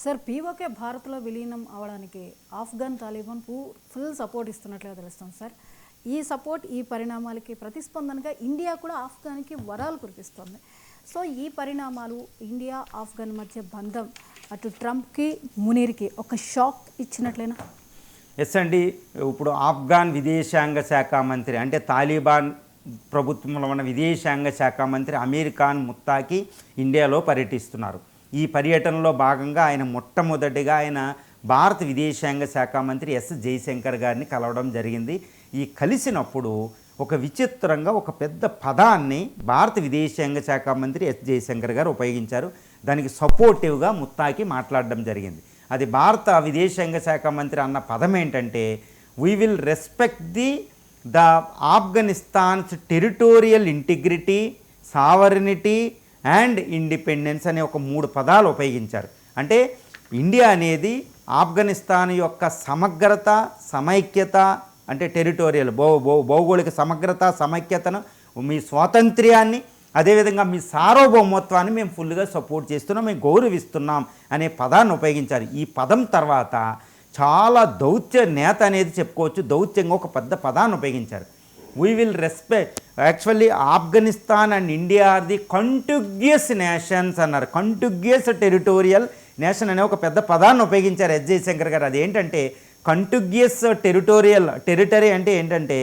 Sir PoK భారత్లో విలీనం అవడానికి ఆఫ్ఘన్ తాలిబాన్ ఫుల్ సపోర్ట్ ఇస్తున్నట్లుగా తెలుస్తుంది సార్. ఈ సపోర్ట్, ఈ పరిణామాలకి ప్రతిస్పందనగా ఇండియా కూడా ఆఫ్ఘన్కి వరాలు కురిపిస్తుంది. సో ఈ పరిణామాలు ఇండియా ఆఫ్ఘన్ మధ్య బంధం అటు ట్రంప్కి మునీర్కి ఒక షాక్ ఇచ్చినట్లేనా? ఎస్ అండి. ఇప్పుడు ఆఫ్ఘన్ విదేశాంగ శాఖ మంత్రి అంటే తాలిబాన్ ప్రభుత్వంలో ఉన్న విదేశాంగ శాఖ మంత్రి అమీర్ ఖాన్ ముత్తాకి ఇండియాలో పర్యటిస్తున్నారు. ఈ పర్యటనలో భాగంగా ఆయన మొట్టమొదటిగా ఆయన భారత విదేశాంగ శాఖ మంత్రి ఎస్ జయశంకర్ గారిని కలవడం జరిగింది. ఈ కలిసినప్పుడు ఒక విచిత్రంగా ఒక పెద్ద పదాన్ని భారత విదేశాంగ శాఖ మంత్రి ఎస్ జయశంకర్ గారు ఉపయోగించారు. దానికి సపోర్టివ్గా ముత్తాకి మాట్లాడడం జరిగింది. అది భారత విదేశాంగ శాఖ మంత్రి అన్న పదం ఏంటంటే, we will respect the ఆఫ్ఘనిస్తాన్స్ territorial integrity, sovereignty and independence అనే ఒక 3 పదాలు ఉపయోగించారు. అంటే ఇండియా అనేది ఆఫ్ఘనిస్తాన్ యొక్క సమగ్రత, సమైక్యత, అంటే టెరిటోరియల్ భౌగోళిక సమగ్రత, సమైక్యతను, మీ స్వాతంత్ర్యాన్ని, అదేవిధంగా మీ సార్వభౌమత్వాన్ని మేము ఫుల్గా సపోర్ట్ చేస్తున్నాం, మేము గౌరవిస్తున్నాం అనే పదాన్ని ఉపయోగించారు. ఈ పదం తర్వాత చాలా దౌత్య నేత అనేది చెప్పుకోవచ్చు, దౌత్యంగా ఒక పెద్ద పదాన్ని ఉపయోగించారు. We will respect, actually Afghanistan and India are the contiguous nations అన్నారు. కంటిగ్యూస్ టెరిటోరియల్ నేషన్ అనే ఒక పెద్ద పదాన్ని ఉపయోగించారు ఎస్ జయశంకర్ గారు. అదేంటంటే కంటిగ్యూస్ టెరిటరీ అంటే ఏంటంటే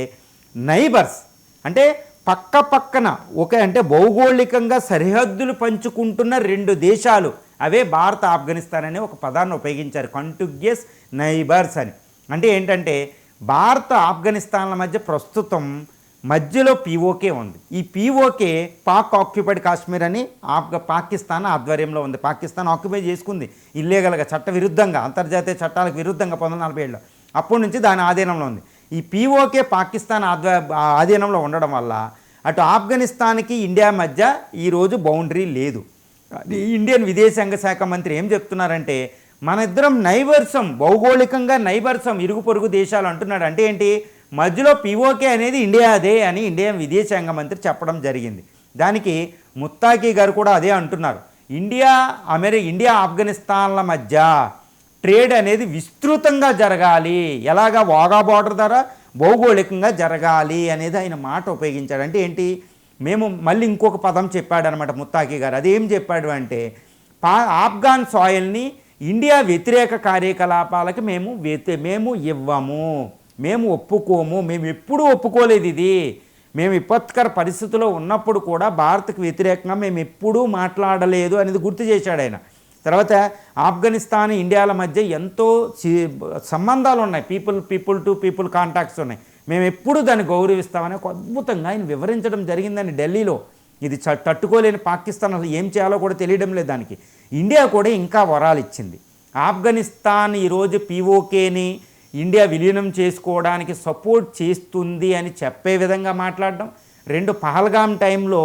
నైబర్స్, అంటే పక్క పక్కన అంటే భౌగోళికంగా సరిహద్దులు పంచుకుంటున్న 2 దేశాలు, అవే భారత ఆఫ్ఘనిస్తాన్ అనే ఒక పదాన్ని ఉపయోగించారు, కంటిగ్యూస్ నైబర్స్ అని. అంటే ఏంటంటే భారత ఆఫ్ఘనిస్తాన్ల మధ్య ప్రస్తుతం మధ్యలో పీఓకే ఉంది. ఈ పీఓకే పాక్ ఆక్యుపైడ్ కాశ్మీర్ అని పాకిస్తాన్ ఆధ్వర్యంలో ఉంది. పాకిస్తాన్ ఆక్యుపై చేసుకుంది ఇల్లీగల్గా, చట్ట విరుద్ధంగా, అంతర్జాతీయ చట్టాలకు విరుద్ధంగా 1947లో. అప్పటి నుంచి దాని ఆధీనంలో ఉంది. ఈ పీఓకే పాకిస్తాన్ ఆధీనంలో ఉండడం వల్ల అటు ఆఫ్ఘనిస్తాన్కి ఇండియా మధ్య ఈరోజు బౌండరీ లేదు. ఇండియన్ విదేశాంగ శాఖ మంత్రి ఏం చెప్తున్నారంటే, మన ఇద్దరం నైబర్సం, భౌగోళికంగా నైబర్సం, ఇరుగు పొరుగు దేశాలు అంటున్నాడు. అంటే ఏంటి, మధ్యలో పీఓకే అనేది ఇండియాదే అని ఇండియన్ విదేశాంగ మంత్రి చెప్పడం జరిగింది. దానికి ముత్తాకి గారు కూడా అదే అంటున్నారు. ఇండియా ఆఫ్ఘనిస్తాన్ల మధ్య ట్రేడ్ అనేది విస్తృతంగా జరగాలి, ఎలాగా వాగా బార్డర్ ద్వారా భౌగోళికంగా జరగాలి అనేది ఆయన మాట ఉపయోగించాడు. అంటే ఏంటి, మేము మళ్ళీ ఇంకొక పదం చెప్పాడు అనమాట ముత్తాకి గారు. అదేం చెప్పాడు అంటే, ఆఫ్ఘన్ సాయిల్ని ఇండియా వ్యతిరేక కార్యకలాపాలకి మేము ఇవ్వము, మేము ఒప్పుకోము, మేము ఎప్పుడూ ఒప్పుకోలేదు ఇది. మేము విపత్కర పరిస్థితిలో ఉన్నప్పుడు కూడా భారత్కు వ్యతిరేకంగా మేము ఎప్పుడూ మాట్లాడలేదు అనేది గుర్తు చేశాడు ఆయన. తర్వాత ఆఫ్ఘనిస్తాన్ ఇండియాల మధ్య ఎంతో సంబంధాలు ఉన్నాయి, పీపుల్ టు పీపుల్ కాంటాక్ట్స్ ఉన్నాయి, మేము ఎప్పుడు దాన్ని గౌరవిస్తామని ఒక అద్భుతంగా ఆయన వివరించడం జరిగిందని ఢిల్లీలో. ఇది తట్టుకోలేని పాకిస్తాన్ అసలు ఏం చేయాలో కూడా తెలియడం లేదు. దానికి ఇండియా కూడా ఇంకా వరాలు ఇచ్చింది. ఆఫ్ఘనిస్తాన్ ఈరోజు పీఓకేని ఇండియా విలీనం చేసుకోవడానికి సపోర్ట్ చేస్తుంది అని చెప్పే విధంగా మాట్లాడడం. 2 పహల్గామ్ టైంలో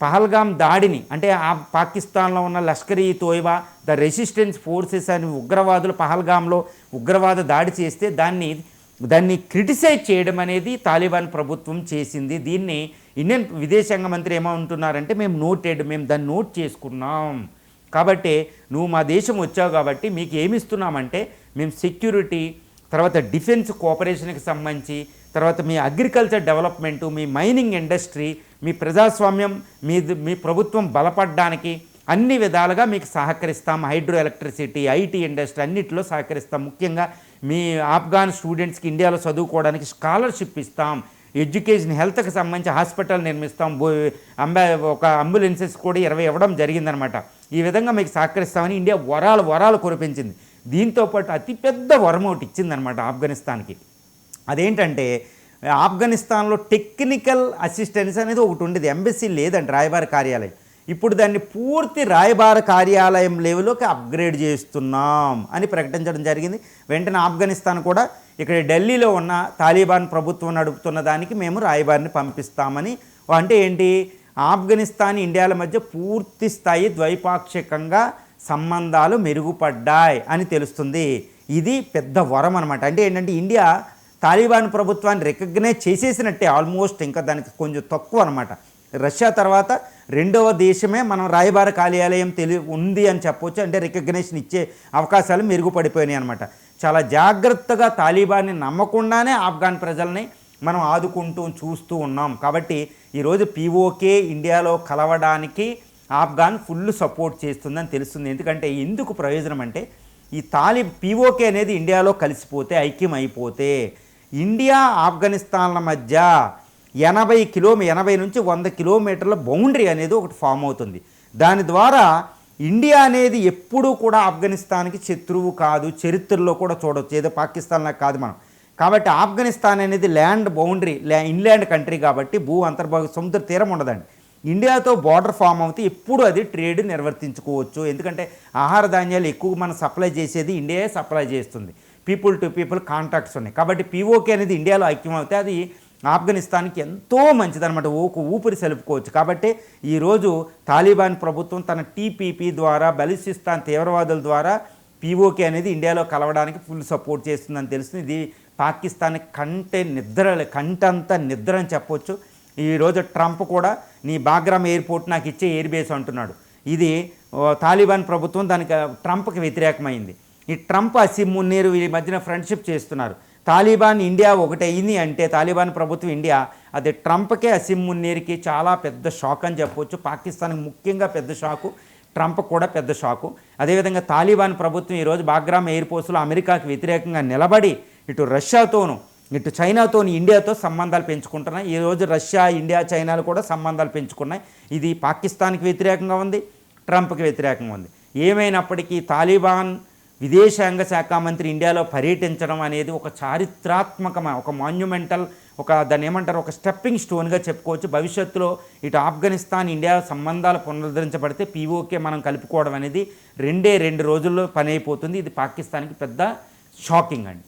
పహల్గామ్ దాడిని, అంటే పాకిస్తాన్లో ఉన్న లష్కర్ ఈ తోయిబా, ద రెసిస్టెన్స్ ఫోర్సెస్ అని ఉగ్రవాదులు పహల్గామ్లో ఉగ్రవాద దాడి చేస్తే దాన్ని క్రిటిసైజ్ చేయడం అనేది తాలిబాన్ ప్రభుత్వం చేసింది. దీన్ని ఇండియన్ విదేశాంగ మంత్రి ఏమంటున్నారంటే, మేము దాన్ని నోట్ చేసుకున్నాం, కాబట్టి నువ్వు మా దేశం వచ్చావు కాబట్టి మీకు ఏమి ఇస్తున్నామంటే, మేము సెక్యూరిటీ, తర్వాత డిఫెన్స్ కోఆపరేషన్కి సంబంధించి, తర్వాత మీ అగ్రికల్చర్ డెవలప్మెంటు, మీ మైనింగ్ ఇండస్ట్రీ, మీ ప్రజాస్వామ్యం, మీ ప్రభుత్వం బలపడడానికి అన్ని విధాలుగా మీకు సహకరిస్తాం, హైడ్రో ఎలక్ట్రిసిటీ, ఐటీ ఇండస్ట్రీ అన్నింటిలో సహకరిస్తాం. ముఖ్యంగా మీ ఆఫ్ఘన్ స్టూడెంట్స్కి ఇండియాలో చదువుకోవడానికి స్కాలర్షిప్ ఇస్తాం, ఎడ్యుకేషన్, హెల్త్కి సంబంధించి హాస్పిటల్ నిర్మిస్తాం, ఒక అంబులెన్సెస్ కూడా 20 ఇవ్వడం జరిగిందనమాట. ఈ విధంగా మీకు సహకరిస్తామని ఇండియా వరాలు కురిపించింది. దీంతోపాటు అతిపెద్ద వరం ఒకటి ఇచ్చిందనమాట ఆఫ్ఘనిస్తాన్కి. అదేంటంటే, ఆఫ్ఘనిస్తాన్లో టెక్నికల్ అసిస్టెన్స్ అనేది ఒకటి ఉండేది, ఎంబసీ లేదండి, రాయబార కార్యాలయం. ఇప్పుడు దాన్ని పూర్తి రాయబార కార్యాలయం లెవెల్లోకి అప్గ్రేడ్ చేస్తున్నాం అని ప్రకటించడం జరిగింది. వెంటనే ఆఫ్ఘనిస్తాన్ కూడా ఇక్కడ ఢిల్లీలో ఉన్న తాలిబాన్ ప్రభుత్వం నడుపుతున్న దానికి మేము రాయబారిని పంపిస్తామని. అంటే ఏంటి, ఆఫ్ఘనిస్తాన్ ఇండియాల మధ్య పూర్తి స్థాయి ద్వైపాక్షికంగా సంబంధాలు మెరుగుపడ్డాయి అని తెలుస్తుంది. ఇది పెద్ద వరం అనమాట. అంటే ఏంటంటే, ఇండియా తాలిబాన్ ప్రభుత్వాన్ని రికగ్నైజ్ చేసేసినట్టే ఆల్మోస్ట్, ఇంకా దానికి కొంచెం తక్కువ అనమాట. రష్యా తర్వాత రెండవ దేశమే మనం రాయబార కార్యాలయం ఉంది అని చెప్పొచ్చు. అంటే రికగ్నేషన్ ఇచ్చే అవకాశాలు మెరుగుపడిపోయినాయి అనమాట. చాలా జాగ్రత్తగా తాలిబాన్ని నమ్మకుండానే ఆఫ్ఘాన్ ప్రజల్ని మనం ఆదుకుంటూ చూస్తూ ఉన్నాం. కాబట్టి ఈరోజు పీఓకే ఇండియాలో కలవడానికి ఆఫ్ఘాన్ ఫుల్ సపోర్ట్ చేస్తుందని తెలుస్తుంది. ఎందుకంటే ఎందుకు ప్రయోజనం అంటే ఈ పీఓకే అనేది ఇండియాలో కలిసిపోతే, ఐక్యం అయిపోతే ఇండియా ఆఫ్ఘనిస్తాన్ల మధ్య 80 నుంచి 100 కిలోమీటర్ల బౌండరీ అనేది ఒకటి ఫామ్ అవుతుంది. దాని ద్వారా ఇండియా అనేది ఎప్పుడూ కూడా ఆఫ్ఘనిస్తాన్కి శత్రువు కాదు. చరిత్రలో కూడా చూడవచ్చు, ఏదో పాకిస్తాన్లా కాదు మనం. కాబట్టి ఆఫ్ఘనిస్తాన్ అనేది ల్యాండ్ బౌండరీ, ఇన్లాండ్ కంట్రీ కాబట్టి అంతర్భాగ సముద్ర తీరం ఉండదండి. ఇండియాతో బార్డర్ ఫామ్ అవుతే ఎప్పుడు అది ట్రేడ్ నిర్వర్తించుకోవచ్చు. ఎందుకంటే ఆహార ధాన్యాలు ఎక్కువ మనం సప్లై చేసేది ఇండియా సప్లై చేస్తుంది. పీపుల్ టు పీపుల్ కాంటాక్ట్స్ ఉన్నాయి. కాబట్టి పీఓకే అనేది ఇండియాలో ఐక్యం అవుతే అది ఆఫ్ఘనిస్తాన్కి ఎంతో మంచిదన్నమాట. ఊపిరి సెలుపుకోవచ్చు. కాబట్టి ఈరోజు తాలిబాన్ ప్రభుత్వం తన టీపీపీ ద్వారా, బలిసిస్తాన్ తీవ్రవాదుల ద్వారా పీఓకే అనేది ఇండియాలో కలవడానికి ఫుల్ సపోర్ట్ చేస్తుందని తెలుస్తుంది. ఇది పాకిస్తాన్ కంటంత నిద్ర అని చెప్పొచ్చు. ఈరోజు ట్రంప్ కూడా నీ బాగ్రామ్ ఎయిర్పోర్ట్ నాకు ఇచ్చే ఎయిర్ బేస్ అంటున్నాడు. ఇది తాలిబాన్ ప్రభుత్వం దానికి ట్రంప్కి వ్యతిరేకమైంది. ఈ ట్రంప్ అసీం మున్నీర్ ఈ మధ్యన ఫ్రెండ్షిప్ చేస్తున్నారు. తాలిబాన్ ఇండియా ఒకటైంది అంటే తాలిబాన్ ప్రభుత్వం ఇండియా, అది ట్రంప్కే అసీం మున్నీర్కి చాలా పెద్ద షాక్ అని చెప్పొచ్చు. పాకిస్తాన్కి ముఖ్యంగా పెద్ద షాకు, ట్రంప్ కూడా పెద్ద షాకు. అదేవిధంగా తాలిబాన్ ప్రభుత్వం ఈరోజు బాగ్రామ్ ఎయిర్పోర్ట్స్లో అమెరికాకి వ్యతిరేకంగా నిలబడి ఇటు రష్యాతోనూ ఇటు చైనాతోని ఇండియాతో సంబంధాలు పెంచుకుంటున్నాయి. ఈరోజు రష్యా, ఇండియా, చైనాలు కూడా సంబంధాలు పెంచుకున్నాయి. ఇది పాకిస్తాన్కి వ్యతిరేకంగా ఉంది, ట్రంప్కి వ్యతిరేకంగా ఉంది. ఏమైనప్పటికీ తాలిబాన్ విదేశాంగ శాఖ మంత్రి ఇండియాలో పర్యటించడం అనేది ఒక చారిత్రాత్మకమైన, ఒక మాన్యుమెంటల్, దాన్ని ఏమంటారు, ఒక స్టెప్పింగ్ స్టోన్గా చెప్పుకోవచ్చు. భవిష్యత్తులో ఇటు ఆఫ్ఘనిస్తాన్, ఇండియా సంబంధాలు పునరుద్ధరించబడితే పీఓకే మనం కలుపుకోవడం అనేది 2 రోజుల్లో పని అయిపోతుంది. ఇది పాకిస్తాన్కి పెద్ద షాకింగ్ అండి.